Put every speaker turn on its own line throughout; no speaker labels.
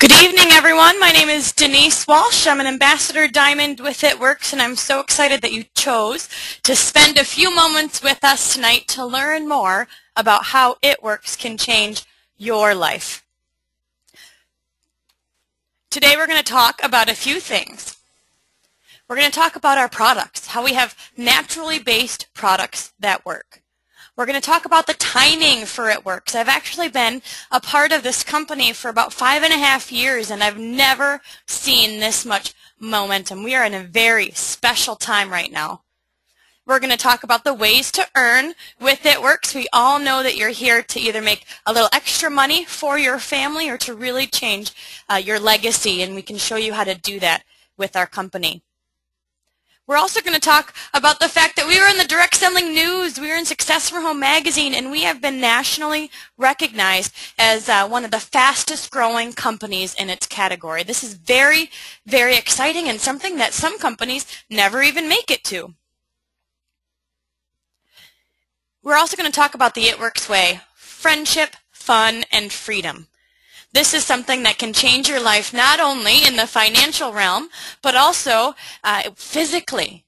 Good evening, everyone. My name is Denise Walsh. I'm an Ambassador Diamond with It Works, and I'm so excited that you chose to spend a few moments with us tonight to learn more about how It Works can change your life. Today we're going to talk about a few things. We're going to talk about our products, how we have naturally based products that work. We're going to talk about the timing for It Works. I've actually been a part of this company for about 5.5 years, and I've never seen this much momentum. We are in a very special time right now. We're going to talk about the ways to earn with It Works. We all know that you're here to either make a little extra money for your family or to really change your legacy, and we can show you how to do that with our company. We're also going to talk about the fact that we were in the direct selling news. We were in Success for Home magazine, and we have been nationally recognized as one of the fastest growing companies in its category. This is very, very exciting and something that some companies never even make it to. We're also going to talk about the It Works way: friendship, fun, and freedom. This is something that can change your life not only in the financial realm, but also physically.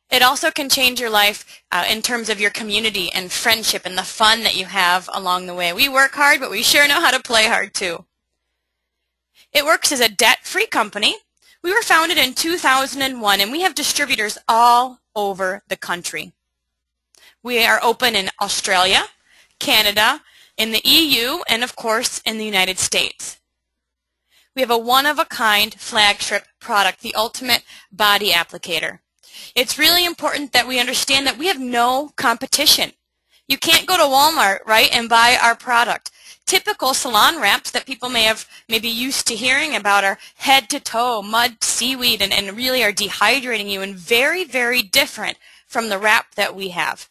It also can change your life in terms of your community and friendship and the fun that you have along the way. We work hard, but we sure know how to play hard too. It Works is a debt-free company. We were founded in 2001, and we have distributors all over the country. We are open in Australia, Canada, in the EU, and of course in the United States. We have a one-of-a-kind flagship product, the Ultimate Body Applicator. It's really important that we understand that we have no competition. You can't go to Walmart, right, and buy our product. Typical salon wraps that people may have maybe used to hearing about are head to toe, mud, seaweed, and really are dehydrating you, and very, very different from the wrap that we have.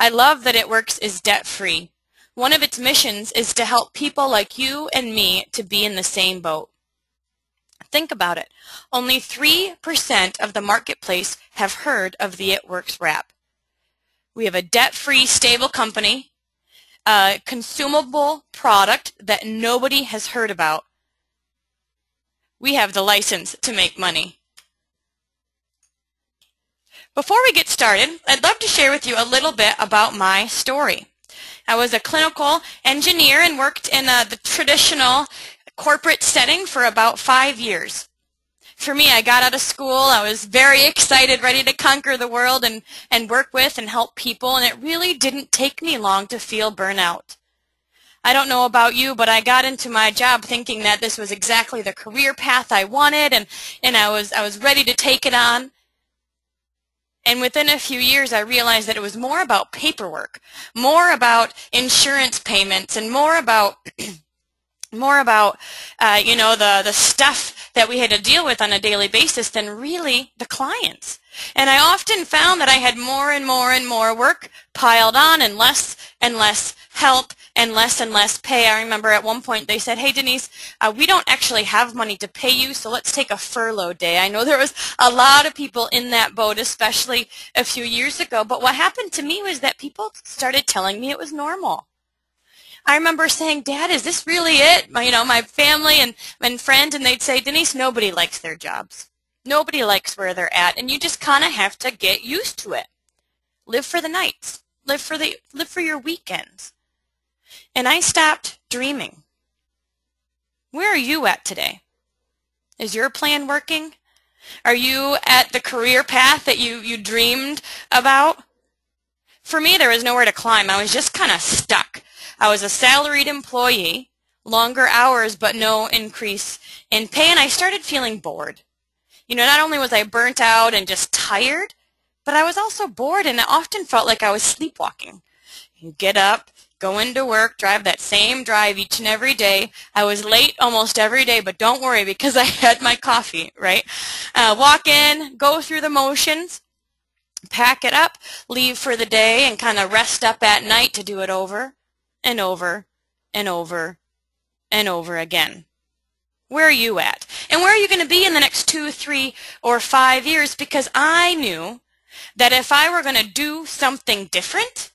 I love that It Works is debt-free. One of its missions is to help people like you and me to be in the same boat. Think about it. Only 3% of the marketplace have heard of the It Works wrap. We have a debt-free, stable company, a consumable product that nobody has heard about. We have the license to make money. Before we get started, I'd love to share with you a little bit about my story. I was a clinical engineer and worked in the traditional corporate setting for about 5 years. For me, I got out of school, I was very excited, ready to conquer the world and work with and help people, and it really didn't take me long to feel burnout. I don't know about you, but I got into my job thinking that this was exactly the career path I wanted, and I was ready to take it on. And within a few years, I realized that it was more about paperwork, more about insurance payments, and more about the stuff that we had to deal with on a daily basis than really the clients. And I often found that I had more and more and more work piled on and less help and less pay. I remember at one point they said, "Hey Denise, we don't actually have money to pay you, so let's take a furlough day." I know there was a lot of people in that boat, especially a few years ago, but what happened to me was that people started telling me it was normal. I remember saying, "Dad, is this really it?" My family and friends, and they'd say, "Denise, nobody likes their jobs. Nobody likes where they're at, and you just kind of have to get used to it. Live for the nights. Live for your weekends." And I stopped dreaming. Where are you at today? Is your plan working? Are you at the career path that you dreamed about? For me, there was nowhere to climb. I was just kind of stuck. I was a salaried employee, longer hours, but no increase in pay, and I started feeling bored. Not only was I burnt out and just tired, but I was also bored, and it often felt like I was sleepwalking. You get up, go into work, drive that same drive each and every day. I was late almost every day, but don't worry because I had my coffee, right? Walk in, go through the motions, pack it up, leave for the day, and kind of rest up at night to do it over and over and over and over again. Where are you at? And where are you going to be in the next 2, 3, or 5 years? Because I knew that if I were going to do something different,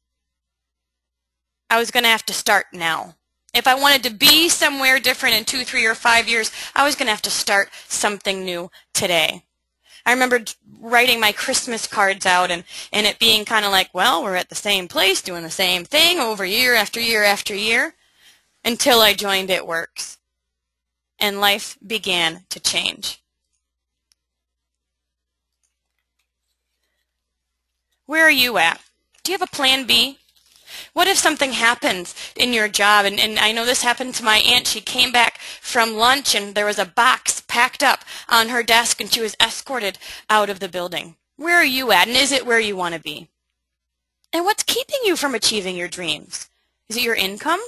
I was going to have to start now. If I wanted to be somewhere different in 2, 3, or 5 years, I was going to have to start something new today. I remember writing my Christmas cards out and it being kind of like, well, we're at the same place doing the same thing over year after year after year until I joined It Works. And life began to change. Where are you at? Do you have a plan B? What if something happens in your job? And I know this happened to my aunt. She came back from lunch and there was a box packed up on her desk and she was escorted out of the building. Where are you at? And is it where you want to be? And what's keeping you from achieving your dreams? Is it your income?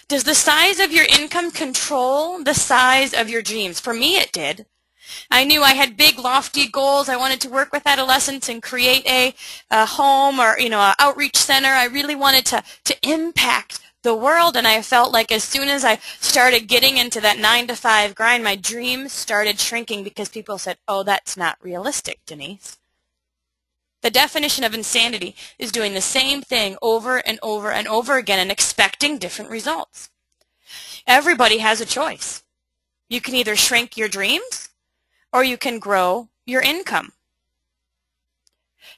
Does the size of your income control the size of your dreams? For me, it did. I knew I had big, lofty goals. I wanted to work with adolescents and create a home or, an outreach center. I really wanted to impact the world, and I felt like as soon as I started getting into that 9-to-5 grind, my dreams started shrinking because people said, oh, that's not realistic, Denise. The definition of insanity is doing the same thing over and over and over again and expecting different results. Everybody has a choice. You can either shrink your dreams or you can grow your income.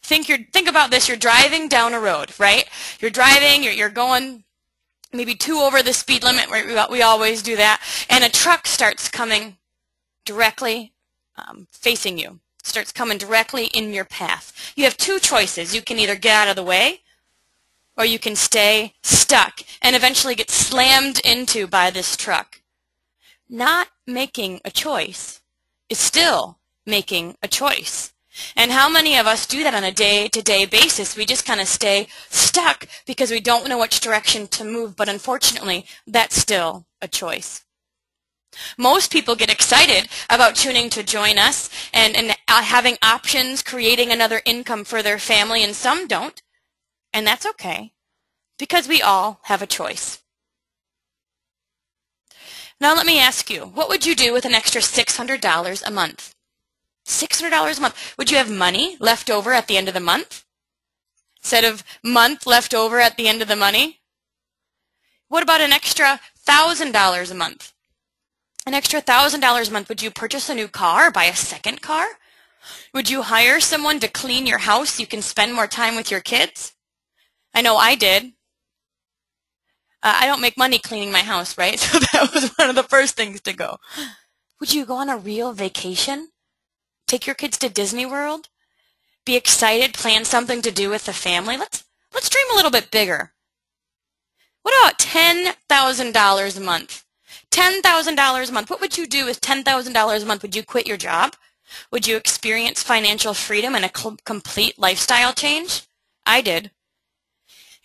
Think about this. You're driving down a road, right? You're driving, you're going maybe 2 over the speed limit, right? We always do that. And a truck starts coming directly facing you. Starts coming directly in your path. You have 2 choices. You can either get out of the way or you can stay stuck and eventually get slammed into by this truck. Not making a choice is still making a choice. And how many of us do that on a day-to-day basis? We just kind of stay stuck because we don't know which direction to move, but unfortunately, that's still a choice. Most people get excited about tuning to join us and having options, creating another income for their family, and some don't. And that's okay, because we all have a choice. Now let me ask you, what would you do with an extra $600 a month? $600 a month. Would you have money left over at the end of the month? Instead of month left over at the end of the money? What about an extra $1,000 a month? An extra $1,000 a month, would you purchase a new car or buy a second car? Would you hire someone to clean your house so you can spend more time with your kids? I know I did. I don't make money cleaning my house, right? So that was one of the first things to go. Would you go on a real vacation? Take your kids to Disney World? Be excited, plan something to do with the family? Let's dream a little bit bigger. What about $10,000 a month? $10,000 a month. What would you do with $10,000 a month? Would you quit your job? Would you experience financial freedom and a complete lifestyle change? I did.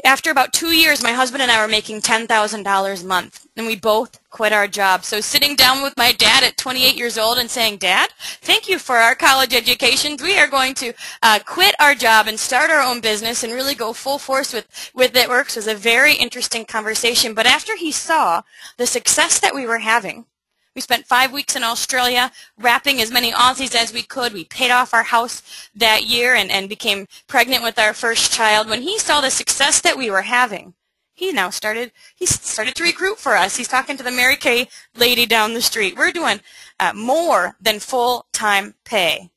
After about 2 years, my husband and I were making $10,000 a month, and we both quit our jobs. So sitting down with my dad at 28 years old and saying, Dad, thank you for our college educations. We are going to quit our job and start our own business and really go full force with It Works was a very interesting conversation. But after he saw the success that we were having, we spent 5 weeks in Australia wrapping as many Aussies as we could. We paid off our house that year and became pregnant with our first child. When he saw the success that we were having, he started to recruit for us. He's talking to the Mary Kay lady down the street. We're doing more than full-time pay.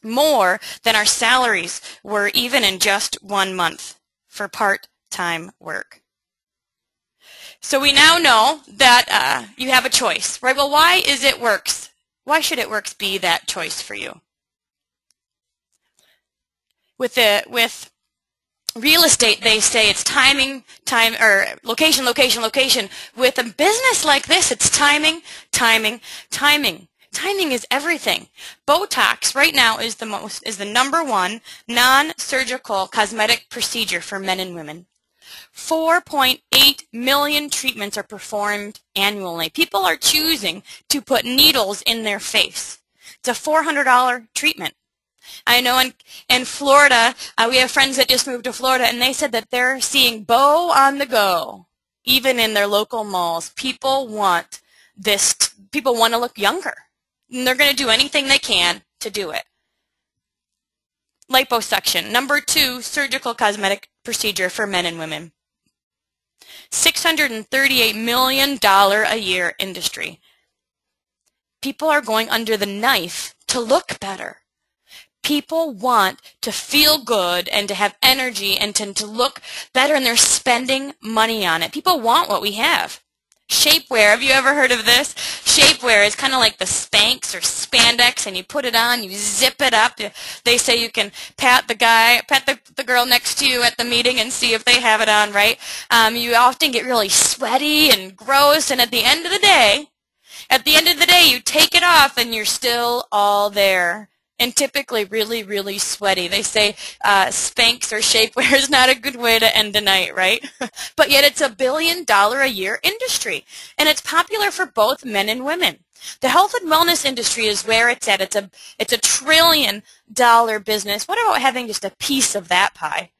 More than our salaries were even in just 1 month for part-time work. So we now know that you have a choice, right? Well, why is It Works? Why should It Works be that choice for you? With real estate, they say it's timing, location, location, location. With a business like this, it's timing, timing, timing. Timing is everything. Botox right now is the #1 non-surgical cosmetic procedure for men and women. 4.8 million treatments are performed annually. People are choosing to put needles in their face. It's a $400 treatment. I know in Florida, we have friends that just moved to Florida, and they said that they're seeing bow on the go, even in their local malls. People want this. People want to look younger, and they're going to do anything they can to do it. Liposuction, #2 surgical cosmetic procedure for men and women. $638 million a year industry. People are going under the knife to look better. People want to feel good and to have energy and to look better, and they're spending money on it. People want what we have. Shapewear, have you ever heard of this? Shapewear is kind of like the Spanx or spandex, and you put it on, you zip it up. They say you can pat the girl next to you at the meeting and see if they have it on right. You often get really sweaty and gross, and at the end of the day, you take it off and you're still all there. And typically really, really sweaty. They say Spanx or shapewear is not a good way to end a night, right? But yet it's $1 billion a year industry. And it's popular for both men and women. The health and wellness industry is where it's at. It's a $1 trillion business. What about having just a piece of that pie?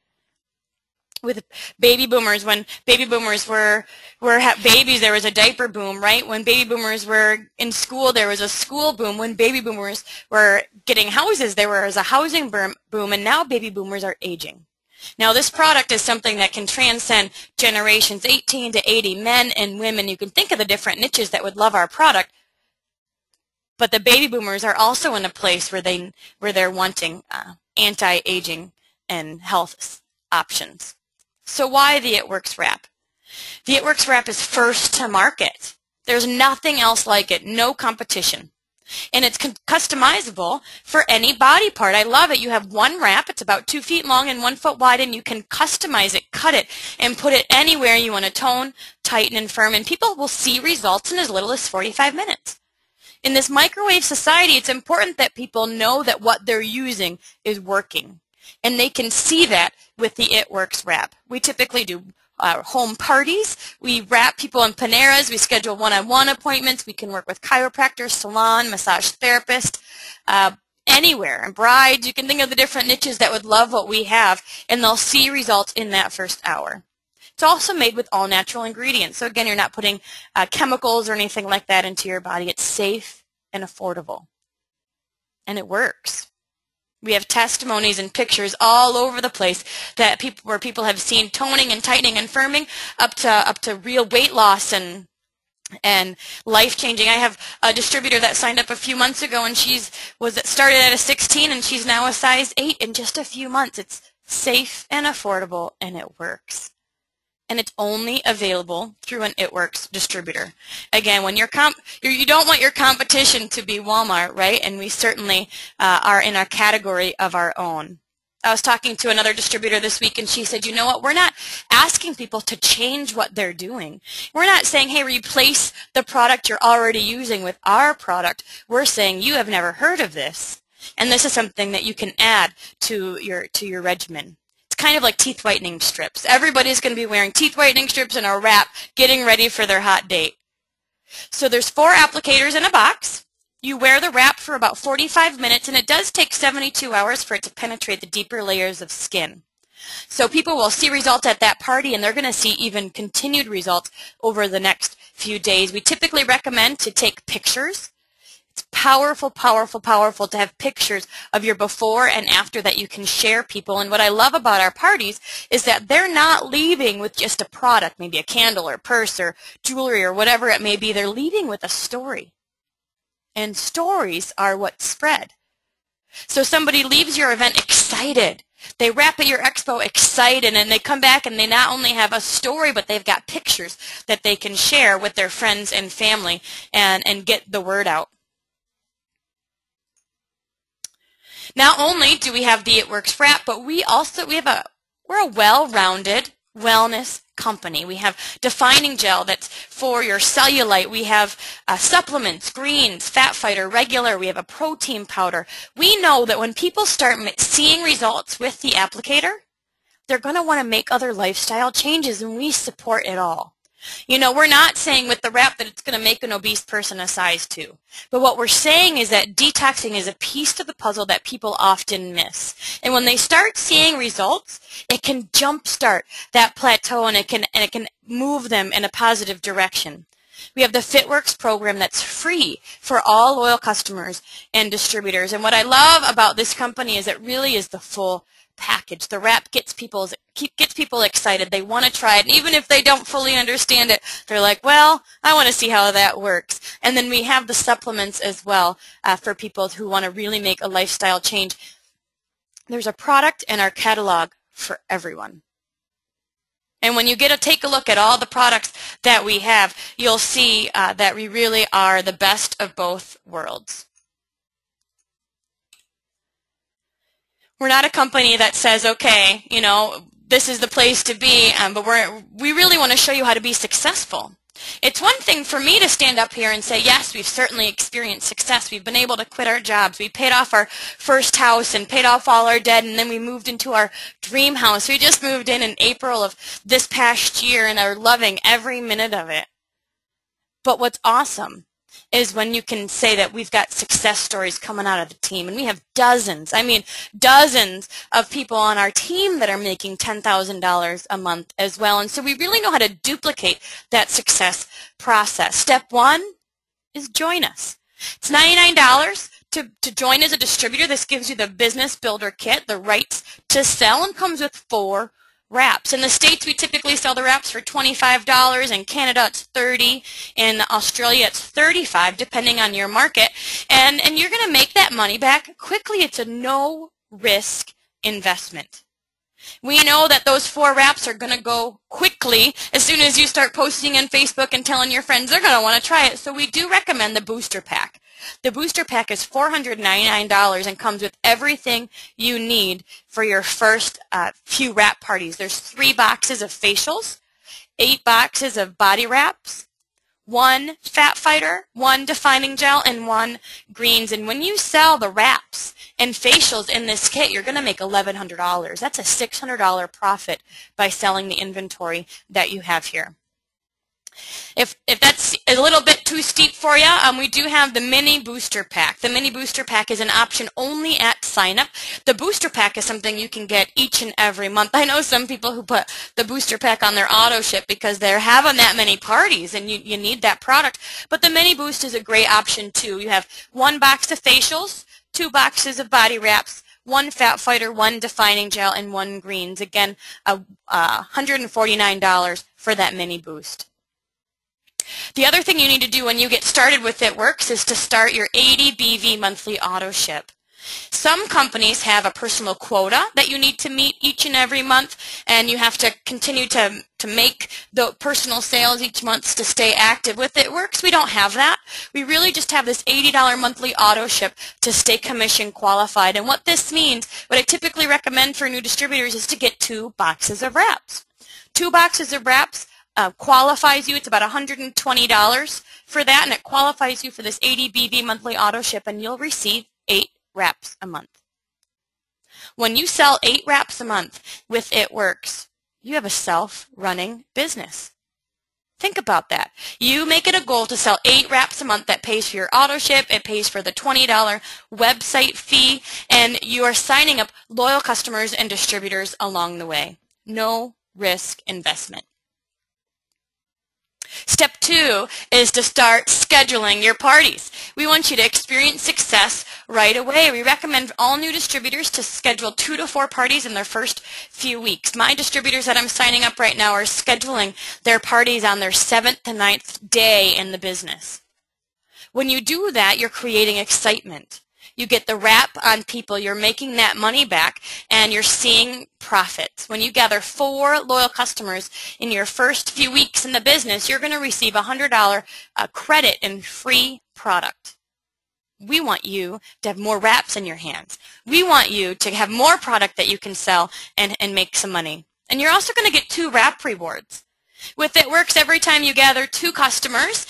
With baby boomers, when baby boomers were babies, there was a diaper boom, right? When baby boomers were in school, there was a school boom. When baby boomers were getting houses, there was a housing boom, and now baby boomers are aging. Now, this product is something that can transcend generations, 18 to 80, men and women. You can think of the different niches that would love our product, but the baby boomers are also in a place where they're wanting anti-aging and health options. So why the It Works wrap? The It Works wrap is first to market. There's nothing else like it, no competition. And it's customizable for any body part. I love it. You have one wrap. It's about 2 feet long and 1 foot wide, and you can customize it, cut it, and put it anywhere you want to tone, tighten, and firm. And people will see results in as little as 45 minutes. In this microwave society, it's important that people know that what they're using is working. And they can see that with the It Works wrap. We typically do home parties. We wrap people in Paneras. We schedule one-on-one appointments. We can work with chiropractors, salon, massage therapist, anywhere. And brides, you can think of the different niches that would love what we have, and they'll see results in that first hour. It's also made with all natural ingredients. So again, you're not putting chemicals or anything like that into your body. It's safe and affordable. And it works. We have testimonies and pictures all over the place that where people have seen toning and tightening and firming up to real weight loss and life-changing. I have a distributor that signed up a few months ago, and started at a 16, and she's now a size 8 in just a few months. It's safe and affordable, and it works. And it's only available through an It Works distributor. Again, when you don't want your competition to be Walmart, right? And we certainly are in a category of our own. I was talking to another distributor this week, and she said, you know what, we're not asking people to change what they're doing. We're not saying, hey, replace the product you're already using with our product. We're saying, you have never heard of this, and this is something that you can add to your regimen. Kind of like teeth whitening strips. Everybody's going to be wearing teeth whitening strips and a wrap getting ready for their hot date. So there's 4 applicators in a box. You wear the wrap for about 45 minutes, and it does take 72 hours for it to penetrate the deeper layers of skin. So people will see results at that party, and they're going to see even continued results over the next few days. We typically recommend to take pictures. It's powerful, powerful, powerful to have pictures of your before and after that you can share people. And what I love about our parties is that they're not leaving with just a product, maybe a candle or purse or jewelry or whatever it may be. They're leaving with a story. And stories are what spread. So somebody leaves your event excited. They wrap at your expo excited, and they come back and they not only have a story, but they've got pictures that they can share with their friends and family and get the word out. Not only do we have the It Works wrap, but we're a well-rounded wellness company. We have defining gel that's for your cellulite. We have supplements, greens, fat fighter, regular. We have a protein powder. We know that when people start seeing results with the applicator, they're going to want to make other lifestyle changes, and we support it all. You know, we're not saying with the wrap that it's going to make an obese person a size 2. But what we're saying is that detoxing is a piece to the puzzle that people often miss. And when they start seeing results, it can jumpstart that plateau, and it can move them in a positive direction. We have the FitWorks program that's free for all loyal customers and distributors. And what I love about this company is it really is the full package. The wrap gets people excited. They want to try it. And even if they don't fully understand it, they're like, well, I want to see how that works. And then we have the supplements as well for people who want to really make a lifestyle change. There's a product in our catalog for everyone. And when you get to take a look at all the products that we have, you'll see that we really are the best of both worlds. We're not a company that says, okay, you know, this is the place to be, but we really want to show you how to be successful. It's one thing for me to stand up here and say, yes, we've certainly experienced success. We've been able to quit our jobs. We paid off our first house and paid off all our debt, and then we moved into our dream house. We just moved in April of this past year and are loving every minute of it. But what's awesome is when you can say that we've got success stories coming out of the team. And we have dozens, I mean dozens of people on our team that are making $10,000 a month as well. And so we really know how to duplicate that success process. Step one is join us. It's $99 to join as a distributor. This gives you the Business Builder Kit, the rights to sell, and comes with 4 wraps. In the States, we typically sell the wraps for $25. In Canada, it's $30. In Australia, it's $35, depending on your market. And you're going to make that money back quickly. It's a no-risk investment. We know that those 4 wraps are going to go quickly as soon as you start posting on Facebook and telling your friends they're going to want to try it. So we do recommend the Booster Pack. The Booster Pack is $499 and comes with everything you need for your first few wrap parties. There's 3 boxes of facials, 8 boxes of body wraps, 1 fat fighter, 1 defining gel, and 1 greens. And when you sell the wraps and facials in this kit, you're going to make $1,100. That's a $600 profit by selling the inventory that you have here. If that's a little bit too steep for you, we do have the Mini Booster Pack. The Mini Booster Pack is an option only at sign-up. The Booster Pack is something you can get each and every month. I know some people who put the Booster Pack on their auto ship because they're having that many parties and you need that product. But the Mini Boost is a great option too. You have 1 box of facials, 2 boxes of body wraps, 1 fat fighter, 1 defining gel, and 1 greens. Again, $149 for that Mini Boost. The other thing you need to do when you get started with It Works is to start your 80 BV monthly auto ship. Some companies have a personal quota that you need to meet each and every month, and you have to continue to make the personal sales each month to stay active. With It Works, we don't have that. We really just have this $80 monthly auto ship to stay commission qualified. And what this means, what I typically recommend for new distributors is to get 2 boxes of wraps. 2 boxes of wraps qualifies you. It's about $120 for that, and it qualifies you for this 80 BV monthly auto ship, and you'll receive 8 wraps a month. When you sell 8 wraps a month with It Works, you have a self-running business. Think about that. You make it a goal to sell 8 wraps a month. That pays for your auto ship, it pays for the $20 website fee, and you are signing up loyal customers and distributors along the way. No risk investment. Step 2 is to start scheduling your parties. We want you to experience success right away. We recommend all new distributors to schedule 2 to 4 parties in their first few weeks. My distributors that I'm signing up right now are scheduling their parties on their 7th to 9th day in the business. When you do that, you're creating excitement. You get the wrap on people, you're making that money back, and you're seeing profits. When you gather 4 loyal customers in your first few weeks in the business, you're going to receive a $100 credit in free product. We want you to have more wraps in your hands. We want you to have more product that you can sell and make some money. And you're also going to get 2 wrap rewards. With It Works, every time you gather 2 customers,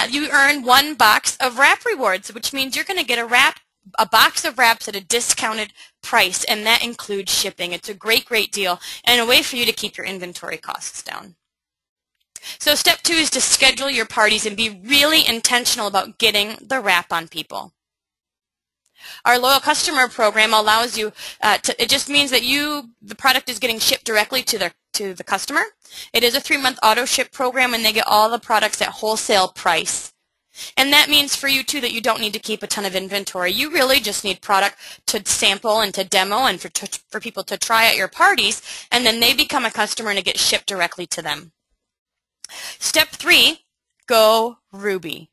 you earn 1 box of wrap rewards, which means you're going to get a box of wraps at a discounted price, and that includes shipping. It's a great, great deal and a way for you to keep your inventory costs down. So step 2 is to schedule your parties and be really intentional about getting the wrap on people. Our loyal customer program allows you it just means that the product is getting shipped directly to the customer. It is a 3-month auto ship program, and they get all the products at wholesale price. And that means for you, too, that you don't need to keep a ton of inventory. You really just need product to sample and to demo and for people to try at your parties, and then they become a customer and it gets shipped directly to them. Step 3, go Ruby.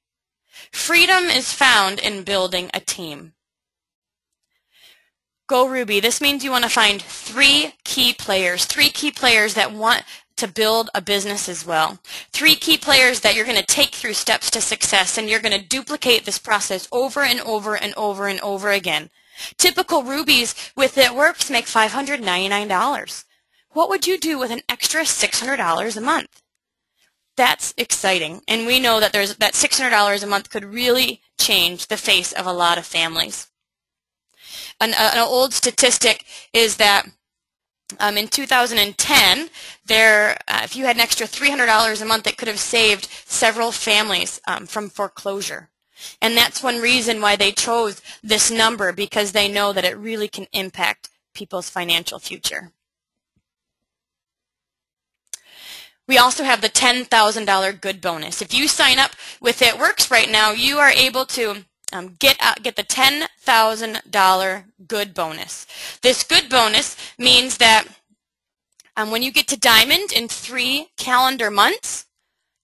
Freedom is found in building a team. Go Ruby. This means you want to find 3 key players that want to build a business as well. 3 key players that you're going to take through steps to success, and you're going to duplicate this process over and over and over and over again. Typical Rubies with It Works make $599. What would you do with an extra $600 a month? That's exciting, and we know that that $600 a month could really change the face of a lot of families. An old statistic is that in 2010, if you had an extra $300 a month, it could have saved several families from foreclosure. And that's one reason why they chose this number, because they know that it really can impact people's financial future. We also have the $10,000 good bonus. If you sign up with It Works right now, you are able to get the $10,000 good bonus. This good bonus means that when you get to Diamond in 3 calendar months,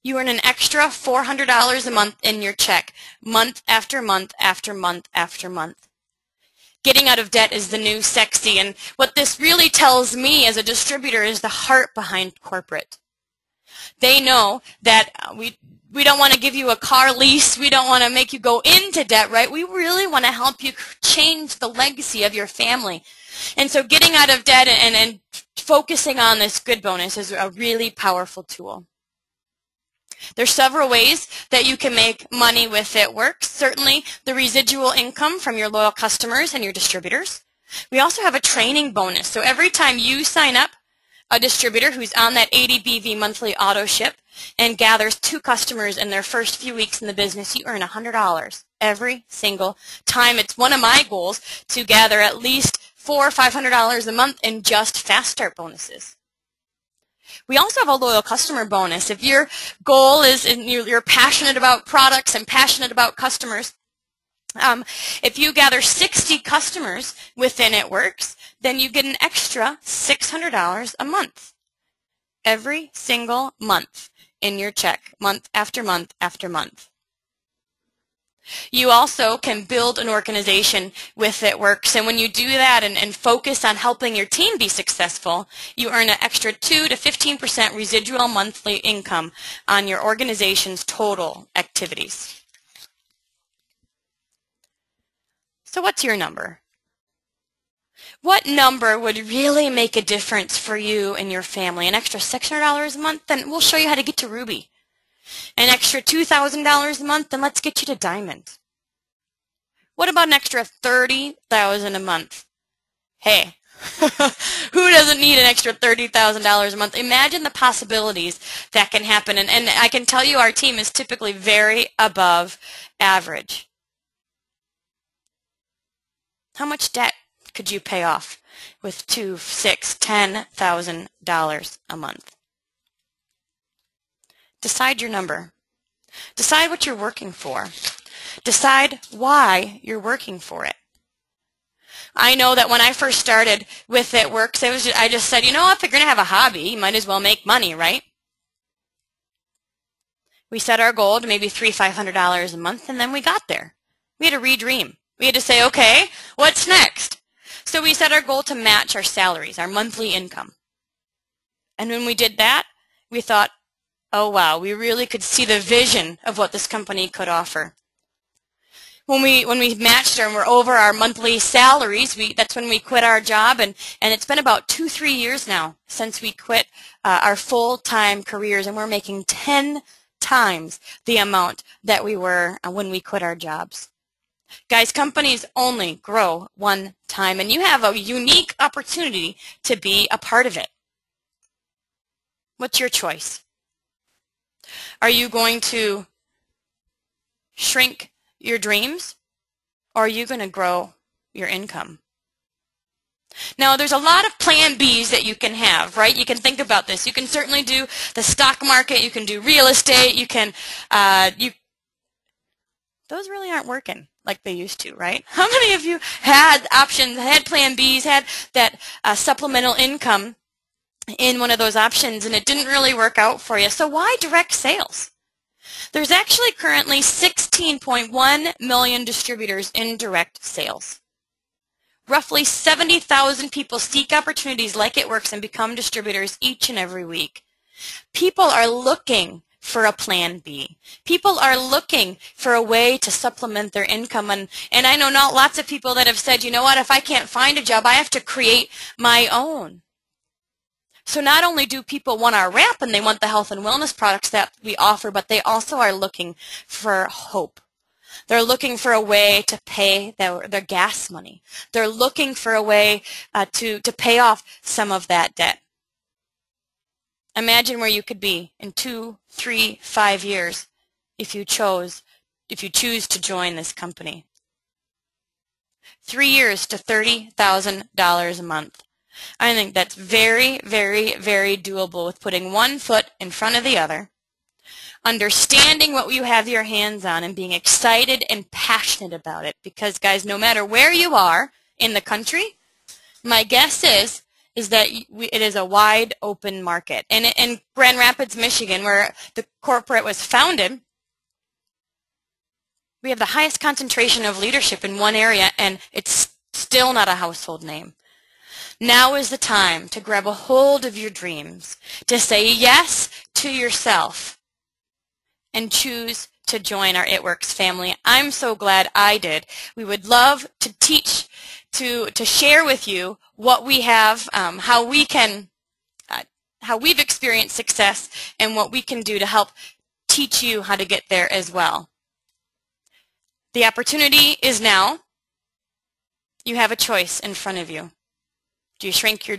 you earn an extra $400 a month in your check, month after month after month after month. Getting out of debt is the new sexy, and what this really tells me as a distributor is the heart behind corporate. They know that we don't want to give you a car lease. We don't want to make you go into debt, right? We really want to help you change the legacy of your family. And so getting out of debt and focusing on this good bonus is a really powerful tool. There's several ways that you can make money with It Works. Certainly the residual income from your loyal customers and your distributors. We also have a training bonus. So every time you sign up a distributor who's on that 80 BV monthly auto ship and gathers 2 customers in their first few weeks in the business, you earn $100 every single time. It's one of my goals to gather at least $400 or $500 a month in just fast start bonuses. We also have a loyal customer bonus. If your goal is, and you're passionate about products and passionate about customers, if you gather 60 customers within It Works, then you get an extra $600 a month every single month in your check, month after month after month. You also can build an organization with It Works, and when you do that and focus on helping your team be successful, you earn an extra 2 to 15% residual monthly income on your organization's total activities. So what's your number? What number would really make a difference for you and your family? An extra $600 a month? Then we'll show you how to get to Ruby. An extra $2,000 a month? Then let's get you to Diamond. What about an extra $30,000 a month? Hey, who doesn't need an extra $30,000 a month? Imagine the possibilities that can happen. And I can tell you our team is typically very above average. How much debt could you pay off with $2,000, $6,000, $10,000 a month? Decide your number. Decide what you're working for. Decide why you're working for it. I know that when I first started with It Works, I just said, you know, if you're going to have a hobby, you might as well make money, right? We set our goal to maybe $300, $500 a month, and then we got there. We had to redream. We had to say, okay, what's next? So we set our goal to match our salaries, our monthly income. And when we did that, we thought, oh wow, we really could see the vision of what this company could offer. When we matched and we're over our monthly salaries, that's when we quit our job, and it's been about 2-3 years now since we quit our full-time careers, and we're making 10 times the amount that we were when we quit our jobs. Guys, companies only grow one time, and you have a unique opportunity to be a part of it. What's your choice? Are you going to shrink your dreams, or are you going to grow your income? Now, there's a lot of plan Bs that you can have, right? You can think about this. You can certainly do the stock market. You can do real estate. You can those really aren't working like they used to, right? How many of you had options, had plan Bs, had that supplemental income in one of those options and it didn't really work out for you? So why direct sales? There's actually currently 16.1 million distributors in direct sales. Roughly 70,000 people seek opportunities like It Works and become distributors each and every week. People are looking for a plan B. People are looking for a way to supplement their income. And I know not lots of people that have said, you know what, if I can't find a job, I have to create my own. So not only do people want our wrap and they want the health and wellness products that we offer, but they also are looking for hope. They're looking for a way to pay their gas money. They're looking for a way to pay off some of that debt. Imagine where you could be in 2, 3, 5 years if you choose to join this company. 3 years to $30,000 a month. I think that's very, very, very doable with putting one foot in front of the other, understanding what you have your hands on, and being excited and passionate about it. Because, guys, no matter where you are in the country, my guess is that it is a wide open market. And in Grand Rapids, Michigan, where the corporate was founded, we have the highest concentration of leadership in one area, and it's still not a household name. Now is the time to grab a hold of your dreams, to say yes to yourself, and choose to join our It Works family. I'm so glad I did. We would love to teach, to share with you what we have, how we've experienced success, and what we can do to help teach you how to get there as well. The opportunity is now. You have a choice in front of you. Do you shrink your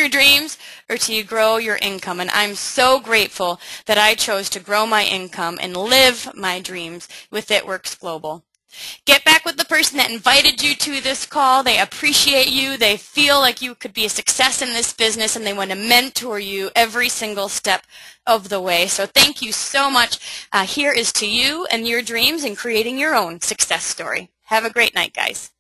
dreams, or do you grow your income? And I'm so grateful that I chose to grow my income and live my dreams with It Works Global. Get back with the person that invited you to this call. They appreciate you. They feel like you could be a success in this business, and they want to mentor you every single step of the way. So thank you so much. Here is to you and your dreams and creating your own success story. Have a great night, guys.